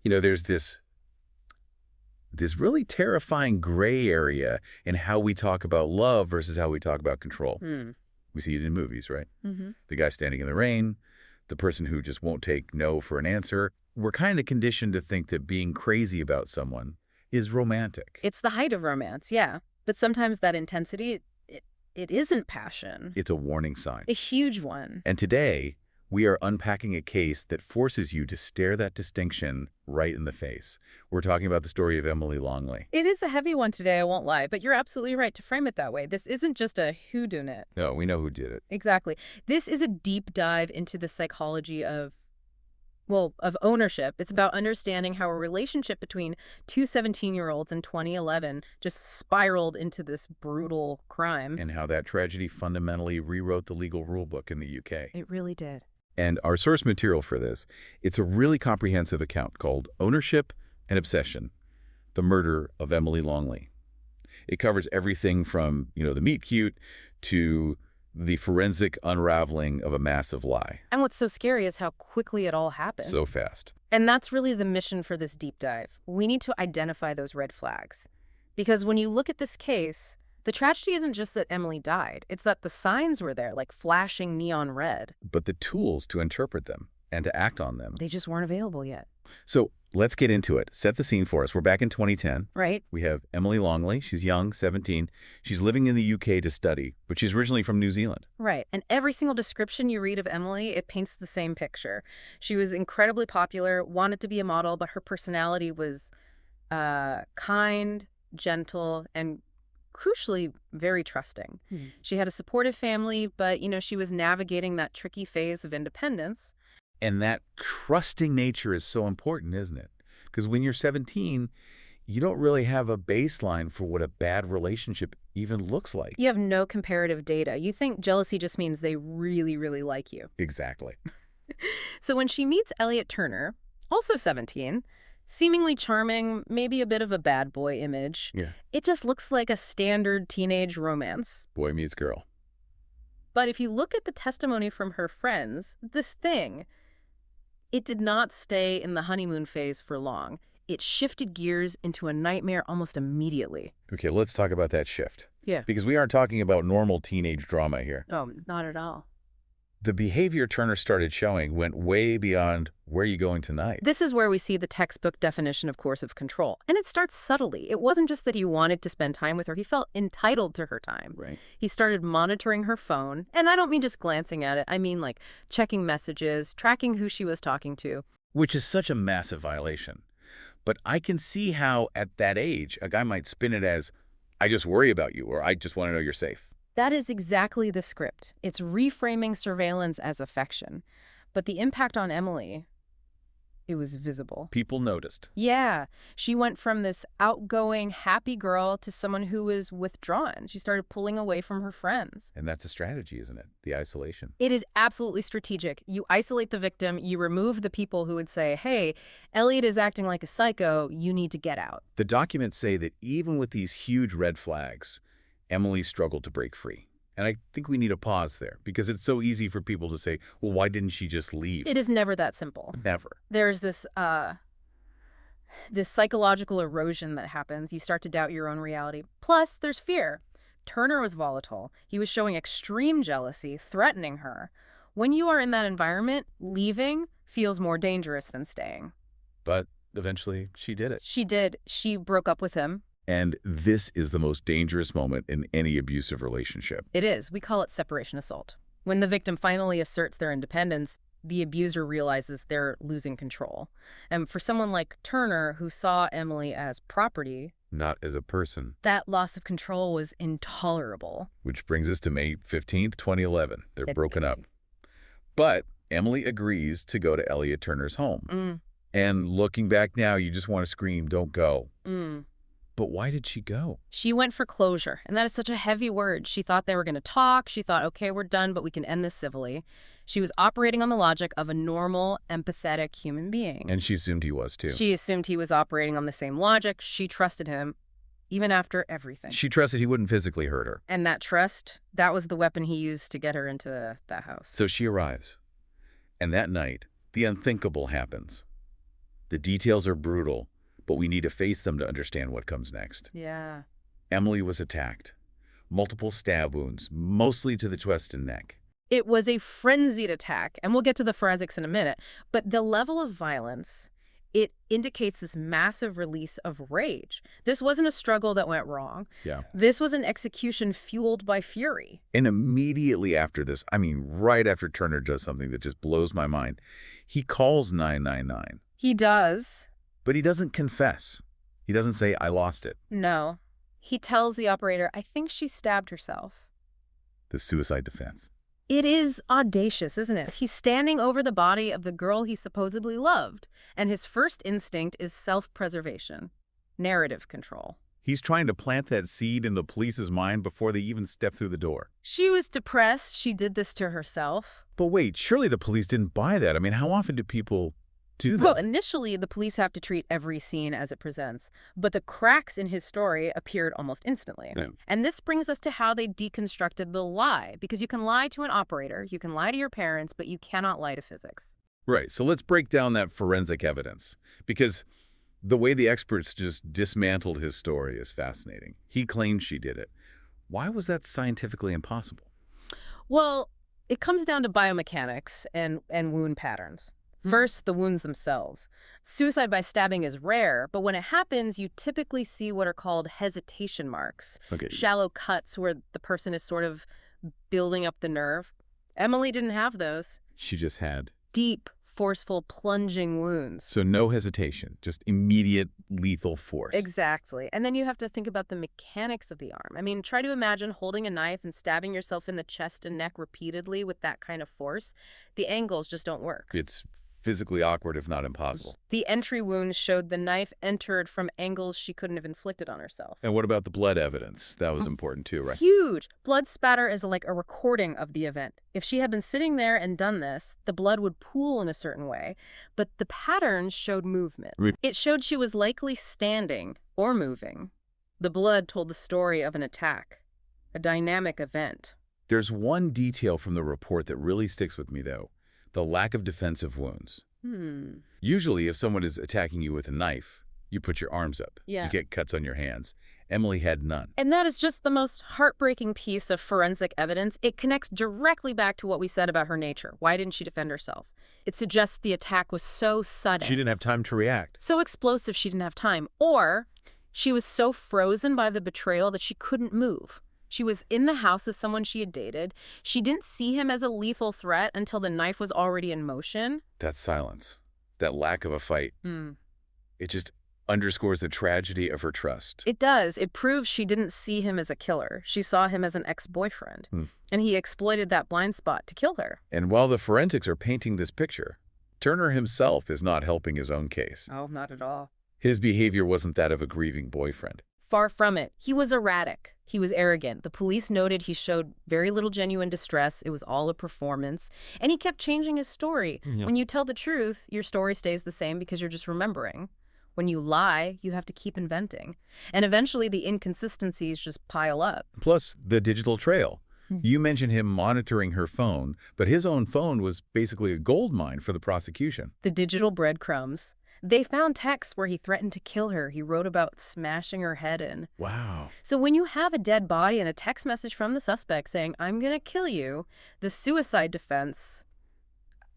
There's this really terrifying gray area in how we talk about love versus how we talk about control. Hmm. We see it in movies, right? Mm-hmm. The guy standing in the rain, the person who just won't take no for an answer. We're kind of conditioned to think that being crazy about someone is romantic. It's the height of romance, yeah. But sometimes that intensity, it isn't passion. It's a warning sign. A huge one. And today, we are unpacking a case that forces you to stare that distinction right in the face. We're talking about the story of Emily Longley. It is a heavy one today, I won't lie, but you're absolutely right to frame it that way. This isn't just a whodunit. No, we know who did it. Exactly. This is a deep dive into the psychology of ownership. It's about understanding how a relationship between two 17-year-olds in 2011 just spiraled into this brutal crime. And how that tragedy fundamentally rewrote the legal rulebook in the UK. It really did. And our source material for this, it's a really comprehensive account called Ownership and Obsession, The Murder of Emily Longley. It covers everything from, the meet cute to the forensic unraveling of a massive lie. And what's so scary is how quickly it all happened. So fast. And that's really the mission for this deep dive. We need to identify those red flags. Because when you look at this case, the tragedy isn't just that Emily died. It's that the signs were there, like flashing neon red. But the tools to interpret them and to act on them. They just weren't available yet. So let's get into it. Set the scene for us. We're back in 2010. Right. We have Emily Longley. She's young, 17. She's living in the UK to study, but she's originally from New Zealand. Right. And every single description you read of Emily, it paints the same picture. She was incredibly popular, wanted to be a model, but her personality was kind, gentle, and crucially very trusting. She had a supportive family, but, she was navigating that tricky phase of independence. And that trusting nature is so important, isn't it? Because when you're 17, you don't really have a baseline for what a bad relationship even looks like. You have no comparative data. You think jealousy just means they really, really like you. Exactly. So when she meets Elliot Turner, also 17, seemingly charming, maybe a bit of a bad boy image, it just looks like a standard teenage romance. Boy meets girl. But if you look at the testimony from her friends, it did not stay in the honeymoon phase for long. It shifted gears into a nightmare almost immediately. Okay, let's talk about that shift. Yeah. Because we aren't talking about normal teenage drama here. Oh, not at all. The behavior Turner started showing went way beyond where you going tonight. This is where we see the textbook definition of coercive control. And it starts subtly. It wasn't just that he wanted to spend time with her. He felt entitled to her time. Right. He started monitoring her phone. And I don't mean just glancing at it. I mean like checking messages, tracking who she was talking to. Which is such a massive violation. But I can see how, at that age, a guy might spin it as, I just worry about you, or I just want to know you're safe. That is exactly the script. It's reframing surveillance as affection. But the impact on Emily, it was visible. People noticed. Yeah. She went from this outgoing, happy girl to someone who was withdrawn. She started pulling away from her friends. And that's a strategy, isn't it? The isolation. It is absolutely strategic. You isolate the victim. You remove the people who would say, hey, Elliot is acting like a psycho. You need to get out. The documents say that even with these huge red flags, Emily struggled to break free. And I think we need a pause there, because it's so easy for people to say, well, why didn't she just leave? It is never that simple. Never. There's this psychological erosion that happens. You start to doubt your own reality. Plus, there's fear. Turner was volatile. He was showing extreme jealousy, threatening her. When you are in that environment, leaving feels more dangerous than staying. But eventually, she did it. She did. She broke up with him. And this is the most dangerous moment in any abusive relationship. It is. We call it separation assault. When the victim finally asserts their independence, the abuser realizes they're losing control. And for someone like Turner, who saw Emily as property, not as a person, that loss of control was intolerable. Which brings us to May 15th, 2011. They're broken up. But Emily agrees to go to Elliot Turner's home. And looking back now, you just want to scream, don't go. But why did she go? She went for closure, and that is such a heavy word. She thought they were going to talk. She thought, okay, we're done, but we can end this civilly. She was operating on the logic of a normal, empathetic human being. And she assumed he was, too. She assumed he was operating on the same logic. She trusted him, even after everything. She trusted he wouldn't physically hurt her. And that trust, that was the weapon he used to get her into that house. So she arrives. And that night, the unthinkable happens. The details are brutal, but we need to face them to understand what comes next. Yeah. Emily was attacked. Multiple stab wounds, mostly to the chest and neck. It was a frenzied attack, and we'll get to the forensics in a minute, but the level of violence, it indicates this massive release of rage. This wasn't a struggle that went wrong. Yeah. This was an execution fueled by fury. And immediately after this, I mean, right after Turner does something that just blows my mind, he calls 999. He does. But he doesn't confess. He doesn't say, I lost it. No. He tells the operator, I think she stabbed herself. The suicide defense. It is audacious, isn't it? He's standing over the body of the girl he supposedly loved, and his first instinct is self-preservation, narrative control. He's trying to plant that seed in the police's mind before they even step through the door. She was depressed. She did this to herself. But wait, surely the police didn't buy that. I mean, how often do people do that? Well, initially, the police have to treat every scene as it presents, but the cracks in his story appeared almost instantly. Yeah. And this brings us to how they deconstructed the lie, because you can lie to an operator, you can lie to your parents, but you cannot lie to physics. Right, so let's break down that forensic evidence, because the way the experts just dismantled his story is fascinating. He claimed she did it. Why was that scientifically impossible? Well, it comes down to biomechanics and wound patterns. First, the wounds themselves. Suicide by stabbing is rare, but when it happens, you typically see what are called hesitation marks. Okay. Shallow cuts where the person is sort of building up the nerve. Emily didn't have those. She just had. Deep, forceful, plunging wounds. So no hesitation, just immediate lethal force. Exactly. And then you have to think about the mechanics of the arm. I mean, try to imagine holding a knife and stabbing yourself in the chest and neck repeatedly with that kind of force. The angles just don't work. It's physically awkward, if not impossible. The entry wounds showed the knife entered from angles she couldn't have inflicted on herself. And what about the blood evidence? That was important too, right? Huge! Blood spatter is like a recording of the event. If she had been sitting there and done this, the blood would pool in a certain way, but the patterns showed movement. It showed she was likely standing or moving. The blood told the story of an attack, a dynamic event. There's one detail from the report that really sticks with me, though. The lack of defensive wounds. Usually, if someone is attacking you with a knife, you put your arms up. Yeah. You get cuts on your hands. Emily had none. And that is just the most heartbreaking piece of forensic evidence. It connects directly back to what we said about her nature. Why didn't she defend herself? It suggests the attack was so sudden. She didn't have time to react. So explosive she didn't have time. Or she was so frozen by the betrayal that she couldn't move. She was in the house of someone she had dated. She didn't see him as a lethal threat until the knife was already in motion. That silence, that lack of a fight, it just underscores the tragedy of her trust. It does. It proves she didn't see him as a killer. She saw him as an ex-boyfriend. And he exploited that blind spot to kill her. And while the forensics are painting this picture, Turner himself is not helping his own case. Oh, not at all. His behavior wasn't that of a grieving boyfriend. Far from it. He was erratic. He was arrogant. The police noted he showed very little genuine distress. It was all a performance. And he kept changing his story. When you tell the truth, your story stays the same because you're just remembering. When you lie, you have to keep inventing. And eventually the inconsistencies just pile up. Plus, the digital trail. You mentioned him monitoring her phone, but his own phone was basically a goldmine for the prosecution. The digital breadcrumbs. They found texts where he threatened to kill her. He wrote about smashing her head in. Wow. So when you have a dead body and a text message from the suspect saying, I'm going to kill you, the suicide defense,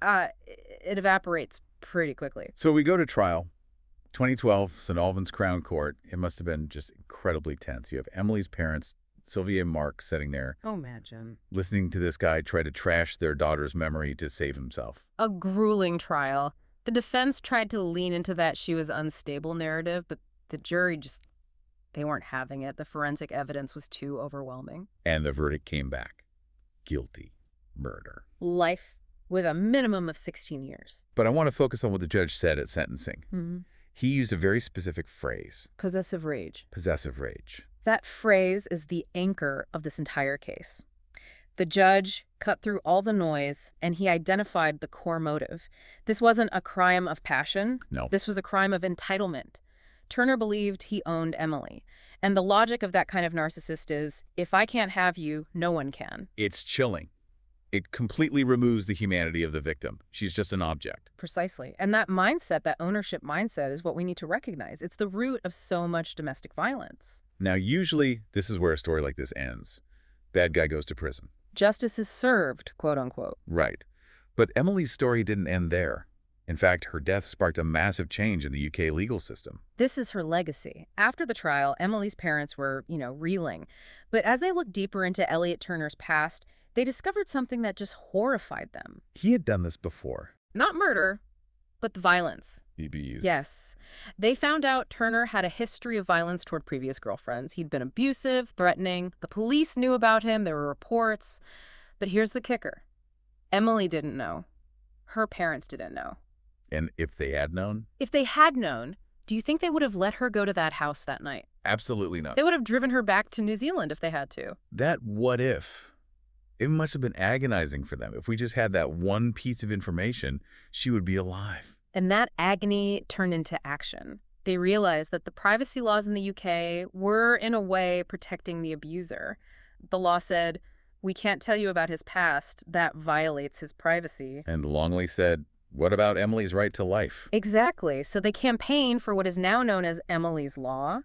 it evaporates pretty quickly. So we go to trial. 2012, St. Albans Crown Court. It must have been just incredibly tense. You have Emily's parents, Sylvia and Mark, sitting there. Oh, imagine. Listening to this guy try to trash their daughter's memory to save himself. A grueling trial. The defense tried to lean into that she was unstable narrative, but the jury just, they weren't having it. The forensic evidence was too overwhelming. And the verdict came back. Guilty. Murder. Life with a minimum of 16 years. But I want to focus on what the judge said at sentencing. He used a very specific phrase. Possessive rage. Possessive rage. That phrase is the anchor of this entire case. The judge cut through all the noise, and he identified the core motive. This wasn't a crime of passion. No. This was a crime of entitlement. Turner believed he owned Emily. And the logic of that kind of narcissist is, if I can't have you, no one can. It's chilling. It completely removes the humanity of the victim. She's just an object. Precisely. And that mindset, that ownership mindset, is what we need to recognize. It's the root of so much domestic violence. Now, usually, this is where a story like this ends. Bad guy goes to prison. Justice is served, quote unquote. Right. But Emily's story didn't end there. In fact, her death sparked a massive change in the UK legal system. This is her legacy. After the trial, Emily's parents were, reeling. But as they looked deeper into Elliot Turner's past, they discovered something that just horrified them. He had done this before. Not murder, but the violence. EBUs. Yes. They found out Turner had a history of violence toward previous girlfriends. He'd been abusive, threatening. The police knew about him. There were reports. But here's the kicker. Emily didn't know. Her parents didn't know. And if they had known? If they had known, do you think they would have let her go to that house that night? Absolutely not. They would have driven her back to New Zealand if they had to. That what if? It must have been agonizing for them. If we just had that one piece of information, she would be alive. And that agony turned into action. They realized that the privacy laws in the UK were, in a way, protecting the abuser. The law said, we can't tell you about his past. That violates his privacy. And Longley said, what about Emily's right to life? Exactly. So they campaigned for what is now known as Emily's Law.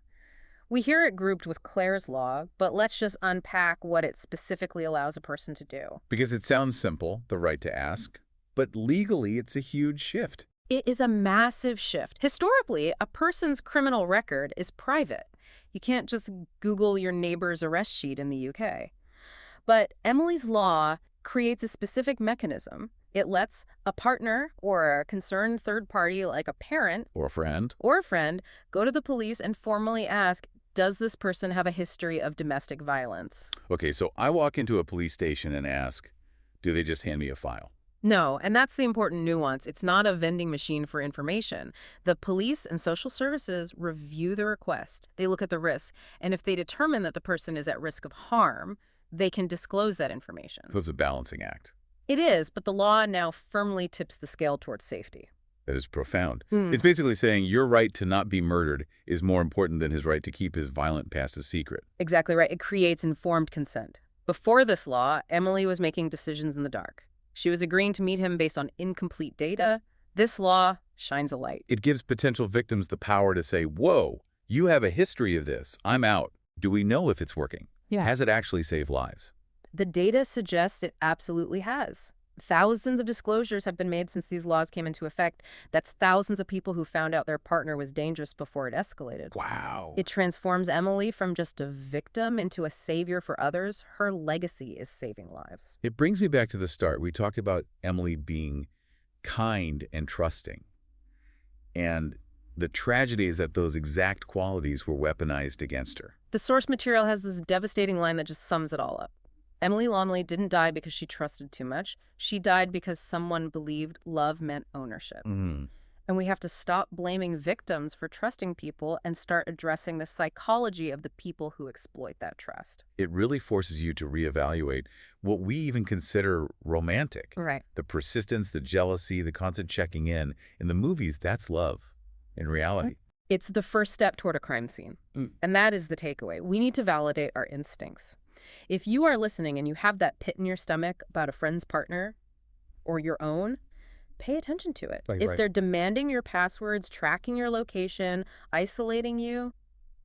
We hear it grouped with Claire's Law, but let's just unpack what it specifically allows a person to do. Because it sounds simple, the right to ask, but legally it's a huge shift. It is a massive shift. Historically, a person's criminal record is private. You can't just Google your neighbor's arrest sheet in the UK. But Emily's Law creates a specific mechanism. It lets a partner or a concerned third party, like a parent Or a friend. go to the police and formally ask, does this person have a history of domestic violence? Okay, so I walk into a police station and ask, do they just hand me a file? No, and that's the important nuance. It's not a vending machine for information. The police and social services review the request. They look at the risk, and if they determine that the person is at risk of harm, they can disclose that information. So it's a balancing act. It is, but the law now firmly tips the scale towards safety. That is profound. It's basically saying your right to not be murdered is more important than his right to keep his violent past a secret. Exactly right. It creates informed consent. Before this law, Emily was making decisions in the dark. She was agreeing to meet him based on incomplete data. This law shines a light. It gives potential victims the power to say, whoa, you have a history of this. I'm out. Do we know if it's working? Yeah. Has it actually saved lives? The data suggests it absolutely has. Thousands of disclosures have been made since these laws came into effect. That's thousands of people who found out their partner was dangerous before it escalated. Wow. It transforms Emily from just a victim into a savior for others. Her legacy is saving lives. It brings me back to the start. We talked about Emily being kind and trusting. And the tragedy is that those exact qualities were weaponized against her. The source material has this devastating line that just sums it all up. Emily Longley didn't die because she trusted too much. She died because someone believed love meant ownership. And we have to stop blaming victims for trusting people and start addressing the psychology of the people who exploit that trust. It really forces you to reevaluate what we even consider romantic. Right. The persistence, the jealousy, the constant checking in. In the movies, that's love. In reality. It's the first step toward a crime scene. And that is the takeaway. We need to validate our instincts. If you are listening and you have that pit in your stomach about a friend's partner or your own, pay attention to it. If they're demanding your passwords, tracking your location, isolating you,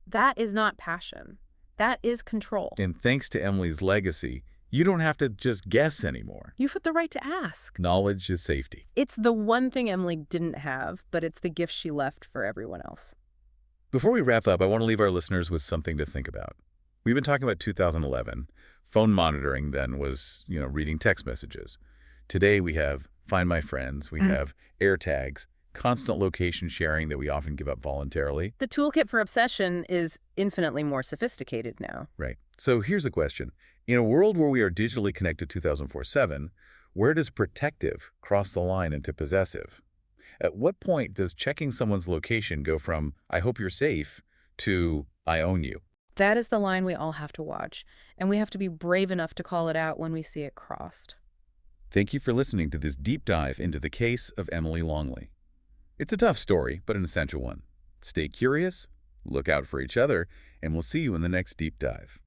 that is not passion. That is control. And thanks to Emily's legacy, you don't have to just guess anymore. You've got the right to ask. Knowledge is safety. It's the one thing Emily didn't have, but it's the gift she left for everyone else. Before we wrap up, I want to leave our listeners with something to think about. We've been talking about 2011. Phone monitoring then was, reading text messages. Today we have Find My Friends, we have AirTags, constant location sharing that we often give up voluntarily. The toolkit for obsession is infinitely more sophisticated now. Right. So here's the question. In a world where we are digitally connected 2004/7, where does protective cross the line into possessive? At what point does checking someone's location go from, I hope you're safe, to, I own you? That is the line we all have to watch, and we have to be brave enough to call it out when we see it crossed. Thank you for listening to this deep dive into the case of Emily Longley. It's a tough story, but an essential one. Stay curious, look out for each other, and we'll see you in the next deep dive.